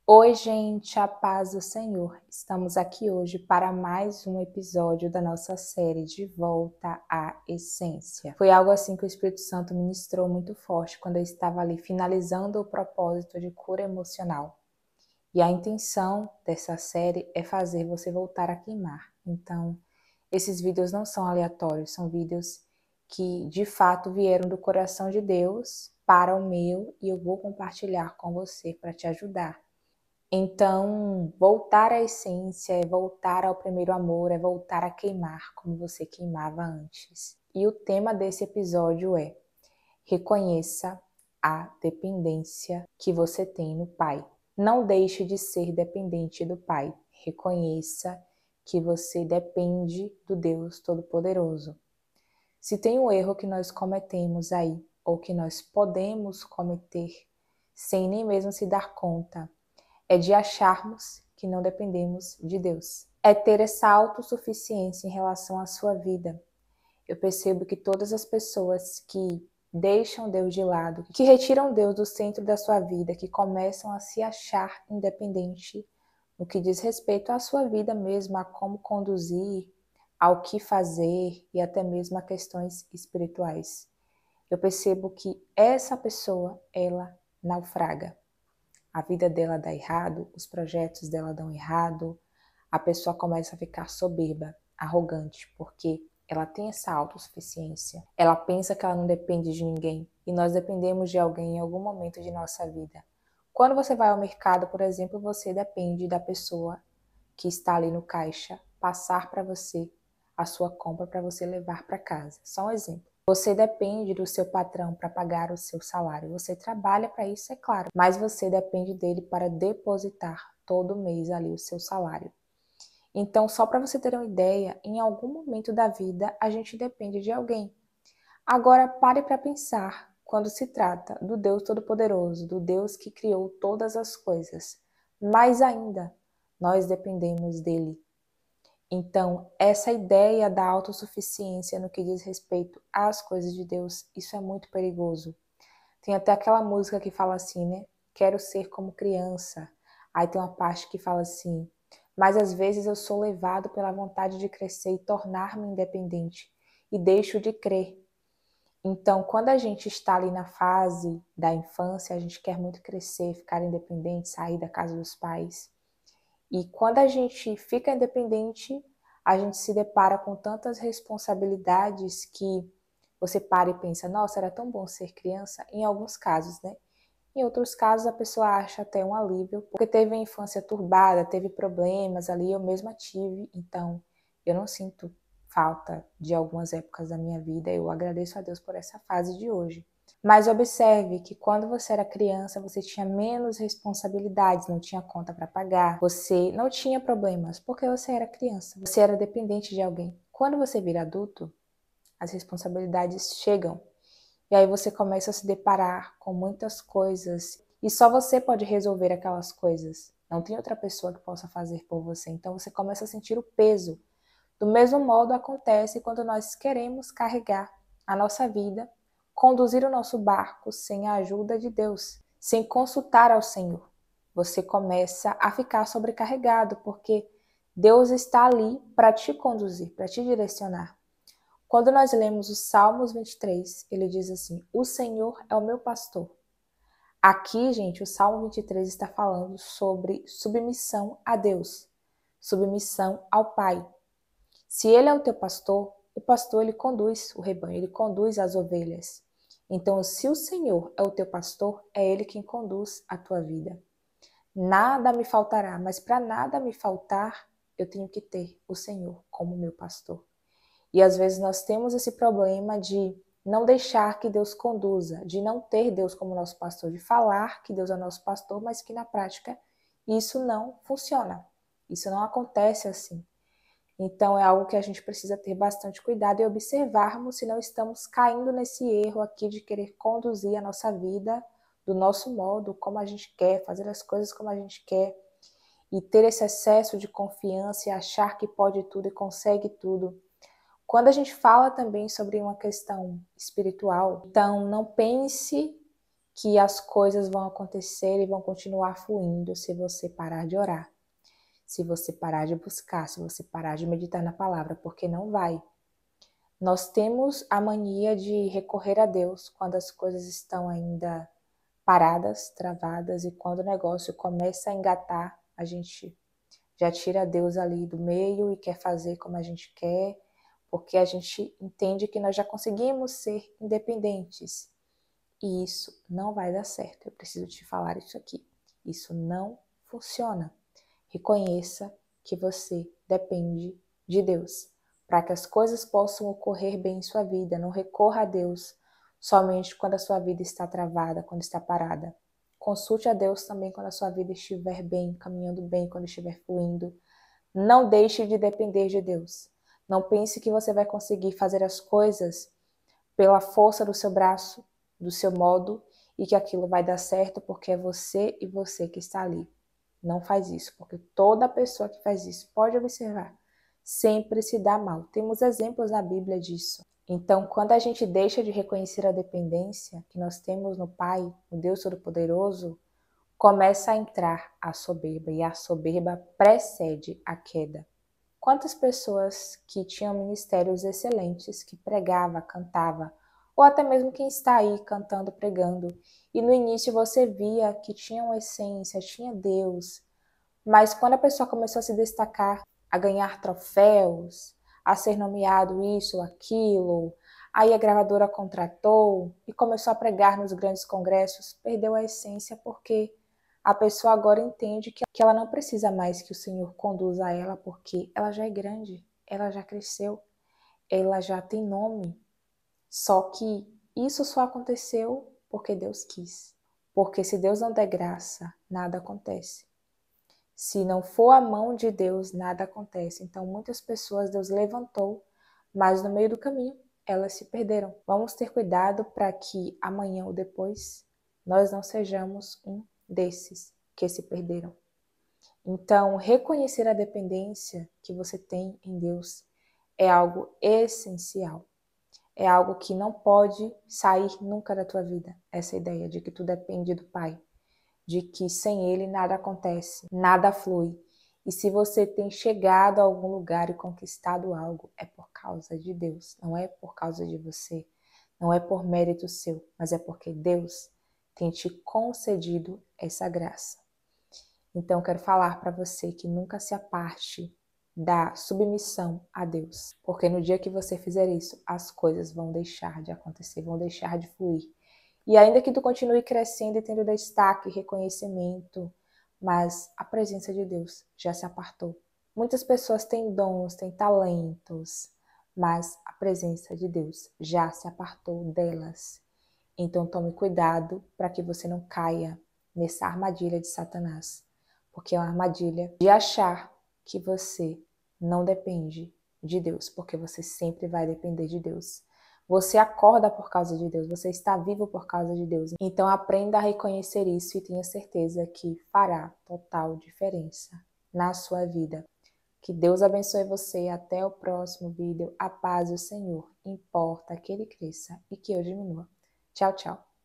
Oi, gente, a paz do Senhor. Estamos aqui hoje para mais um episódio da nossa série De Volta à Essência. Foi algo assim que o Espírito Santo ministrou muito forte quando eu estava ali finalizando o propósito de cura emocional. E a intenção dessa série é fazer você voltar a queimar. Então, esses vídeos não são aleatórios, são vídeos que de fato vieram do coração de Deus para o meu e eu vou compartilhar com você para te ajudar. Então, voltar à essência é voltar ao primeiro amor, é voltar a queimar como você queimava antes. E o tema desse episódio é: reconheça a dependência que você tem no Pai. Não deixe de ser dependente do Pai. Reconheça que você depende do Deus Todo-Poderoso. Se tem um erro que nós cometemos aí, ou que nós podemos cometer sem nem mesmo se dar conta, é de acharmos que não dependemos de Deus. É ter essa autossuficiência em relação à sua vida. Eu percebo que todas as pessoas que deixam Deus de lado, que retiram Deus do centro da sua vida, que começam a se achar independente no que diz respeito à sua vida mesmo, a como conduzir, ao que fazer e até mesmo a questões espirituais. Eu percebo que essa pessoa, ela naufraga. A vida dela dá errado, os projetos dela dão errado, a pessoa começa a ficar soberba, arrogante, porque ela tem essa autossuficiência. Ela pensa que ela não depende de ninguém e nós dependemos de alguém em algum momento de nossa vida. Quando você vai ao mercado, por exemplo, você depende da pessoa que está ali no caixa passar para você a sua compra para você levar para casa. Só um exemplo. Você depende do seu patrão para pagar o seu salário. Você trabalha para isso, é claro, mas você depende dele para depositar todo mês ali o seu salário. Então, só para você ter uma ideia, em algum momento da vida a gente depende de alguém. Agora, pare para pensar quando se trata do Deus Todo-Poderoso, do Deus que criou todas as coisas. Mais ainda, nós dependemos dele. Então, essa ideia da autossuficiência no que diz respeito às coisas de Deus, isso é muito perigoso. Tem até aquela música que fala assim, né? Quero ser como criança. Aí tem uma parte que fala assim, mas às vezes eu sou levado pela vontade de crescer e tornar-me independente e deixo de crer. Então, quando a gente está ali na fase da infância, a gente quer muito crescer, ficar independente, sair da casa dos pais. E quando a gente fica independente, a gente se depara com tantas responsabilidades que você para e pensa, nossa, era tão bom ser criança, em alguns casos, né? Em outros casos, a pessoa acha até um alívio, porque teve a infância turbada, teve problemas ali, eu mesma tive, então eu não sinto falta de algumas épocas da minha vida, eu agradeço a Deus por essa fase de hoje. Mas observe que quando você era criança, você tinha menos responsabilidades, não tinha conta para pagar, você não tinha problemas, porque você era criança, você era dependente de alguém. Quando você vira adulto, as responsabilidades chegam. E aí você começa a se deparar com muitas coisas e só você pode resolver aquelas coisas. Não tem outra pessoa que possa fazer por você. Então você começa a sentir o peso. Do mesmo modo acontece quando nós queremos carregar a nossa vida, conduzir o nosso barco sem a ajuda de Deus, sem consultar ao Senhor. Você começa a ficar sobrecarregado, porque Deus está ali para te conduzir, para te direcionar. Quando nós lemos os Salmos 23, ele diz assim, o Senhor é o meu pastor. Aqui, gente, o Salmo 23 está falando sobre submissão a Deus, submissão ao Pai. Se ele é o teu pastor, o pastor ele conduz o rebanho, ele conduz as ovelhas. Então, se o Senhor é o teu pastor, é ele quem conduz a tua vida. Nada me faltará, mas para nada me faltar, eu tenho que ter o Senhor como meu pastor. E às vezes nós temos esse problema de não deixar que Deus conduza, de não ter Deus como nosso pastor, de falar que Deus é nosso pastor, mas que na prática isso não funciona. Isso não acontece assim. Então é algo que a gente precisa ter bastante cuidado e observarmos se não estamos caindo nesse erro aqui de querer conduzir a nossa vida do nosso modo, como a gente quer, fazer as coisas como a gente quer e ter esse excesso de confiança e achar que pode tudo e consegue tudo. Quando a gente fala também sobre uma questão espiritual, então não pense que as coisas vão acontecer e vão continuar fluindo se você parar de orar, se você parar de buscar, se você parar de meditar na palavra, porque não vai. Nós temos a mania de recorrer a Deus quando as coisas estão ainda paradas, travadas, e quando o negócio começa a engatar, a gente já tira Deus ali do meio e quer fazer como a gente quer, porque a gente entende que nós já conseguimos ser independentes. E isso não vai dar certo. Eu preciso te falar isso aqui. Isso não funciona. Reconheça que você depende de Deus. Para que as coisas possam ocorrer bem em sua vida, não recorra a Deus somente quando a sua vida está travada, quando está parada. Consulte a Deus também quando a sua vida estiver bem, caminhando bem, quando estiver fluindo. Não deixe de depender de Deus. Não pense que você vai conseguir fazer as coisas pela força do seu braço, do seu modo, e que aquilo vai dar certo porque é você e você que está ali. Não faz isso, porque toda pessoa que faz isso, pode observar, sempre se dá mal. Temos exemplos na Bíblia disso. Então, quando a gente deixa de reconhecer a dependência que nós temos no Pai, no Deus Todo-Poderoso, começa a entrar a soberba, e a soberba precede a queda. Quantas pessoas que tinham ministérios excelentes, que pregava, cantava, ou até mesmo quem está aí cantando, pregando, e no início você via que tinha uma essência, tinha Deus, mas quando a pessoa começou a se destacar, a ganhar troféus, a ser nomeado isso, aquilo, aí a gravadora contratou e começou a pregar nos grandes congressos, perdeu a essência porque a pessoa agora entende que ela não precisa mais que o Senhor conduza ela, porque ela já é grande, ela já cresceu, ela já tem nome. Só que isso só aconteceu porque Deus quis. Porque se Deus não der graça, nada acontece. Se não for a mão de Deus, nada acontece. Então, muitas pessoas Deus levantou, mas no meio do caminho elas se perderam. Vamos ter cuidado para que amanhã ou depois nós não sejamos um desses que se perderam. Então, reconhecer a dependência que você tem em Deus é algo essencial. É algo que não pode sair nunca da tua vida. Essa ideia de que tu depende do Pai, de que sem Ele nada acontece, nada flui. E se você tem chegado a algum lugar e conquistado algo, é por causa de Deus, não é por causa de você, não é por mérito seu, mas é porque Deus tem te concedido essa graça. Então, quero falar para você que nunca se aparte da submissão a Deus, porque no dia que você fizer isso, as coisas vão deixar de acontecer, vão deixar de fluir. E ainda que tu continue crescendo e tendo destaque, reconhecimento, mas a presença de Deus já se apartou. Muitas pessoas têm dons, têm talentos, mas a presença de Deus já se apartou delas. Então tome cuidado para que você não caia nessa armadilha de Satanás, porque é uma armadilha de achar que você não depende de Deus, porque você sempre vai depender de Deus. Você acorda por causa de Deus, você está vivo por causa de Deus. Então aprenda a reconhecer isso e tenha certeza que fará total diferença na sua vida. Que Deus abençoe você. Até o próximo vídeo. A paz do Senhor importa que ele cresça e que eu diminua. Tchau, tchau.